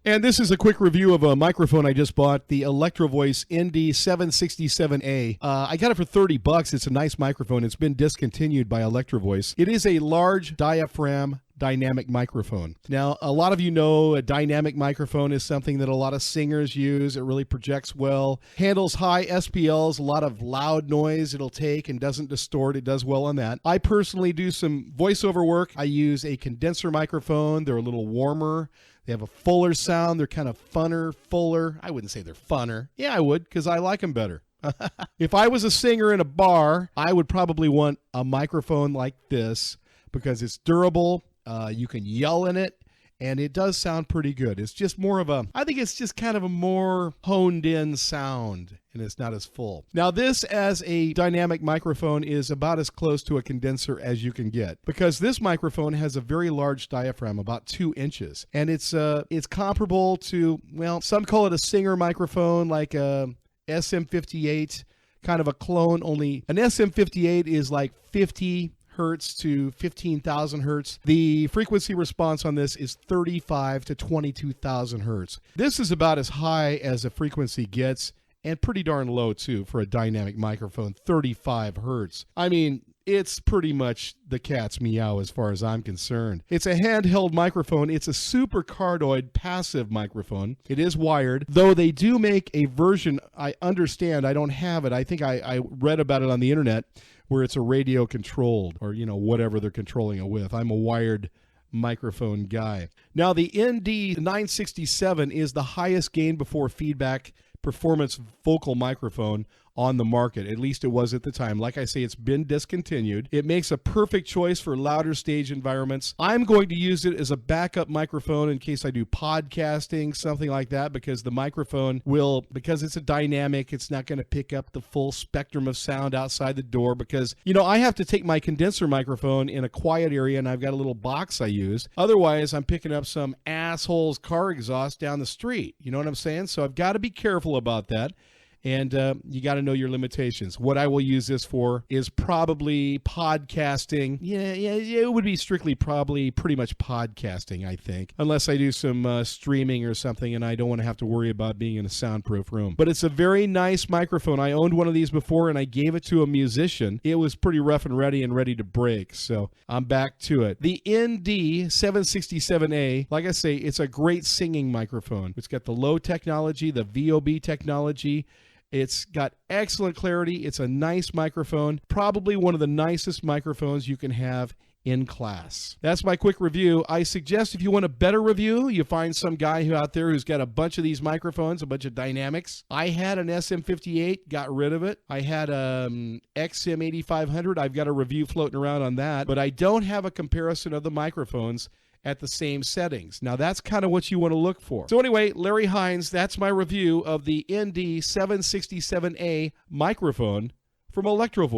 And this is a quick review of a microphone I just bought, the ELECTRO ND767A. I got it for $30. It's a nice microphone. It's been discontinued by ELECTRO. It is a large diaphragm dynamic microphone. Now, a lot of you know a dynamic microphone is something that a lot of singers use. It really projects well, handles high SPLs, a lot of loud noise it'll take and doesn't distort. It does well on that. I personally do some voiceover work. I use a condenser microphone. They're a little warmer. They have a fuller sound. They're kind of funner, fuller. I wouldn't say they're funner. Yeah, I would, because I like them better. If I was a singer in a bar, I would probably want a microphone like this because it's durable. You can yell in it, and it does sound pretty good. It's just more of I think it's just kind of a more honed in sound, and it's not as full. Now, this as a dynamic microphone is about as close to a condenser as you can get because this microphone has a very large diaphragm, about 2 inches, and it's comparable to, well, some call it a singer microphone, like a SM58, kind of a clone, only an SM58 is like 50 hertz to 15,000 hertz. The frequency response on this is 35 to 22,000 hertz. This is about as high as a frequency gets and pretty darn low too for a dynamic microphone, 35 hertz. I mean, it's pretty much the cat's meow as far as I'm concerned. It's a handheld microphone. It's a super cardioid passive microphone. It is wired, though they do make a version, I understand, I don't have it. I think I read about it on the internet, where it's a radio controlled or, whatever they're controlling it with. I'm a wired microphone guy. Now, the ND967 is the highest gain before feedback performance vocal microphone on the market. At least it was at the time. Like I say, it's been discontinued. It makes a perfect choice for louder stage environments. I'm going to use it as a backup microphone in case I do podcasting, something like that, because the microphone will, because it's a dynamic, it's not going to pick up the full spectrum of sound outside the door because, I have to take my condenser microphone in a quiet area and I've got a little box I use. Otherwise, I'm picking up some asshole's car exhaust down the street. You know what I'm saying? So I've got to be careful about that. And you got to know your limitations. What I will use this for is probably podcasting. Yeah, it would be strictly probably pretty much podcasting, I think. Unless I do some streaming or something and I don't want to have to worry about being in a soundproof room. But it's a very nice microphone. I owned one of these before and I gave it to a musician. It was pretty rough and ready to break. So I'm back to it. The ND767A, like I say, it's a great singing microphone. It's got the low technology, the VOB technology. It's got excellent clarity. It's a nice microphone, probably one of the nicest microphones you can have in class. That's my quick review. I suggest if you want a better review, you find some guy out there who's got a bunch of these microphones, a bunch of dynamics. I had an SM58, got rid of it. I had a XM8500. I've got a review floating around on that, but I don't have a comparison of the microphones at the same settings. Now, that's kind of what you want to look for. So anyway, Larry Hinze, that's my review of the ND767A microphone from ELECTRO.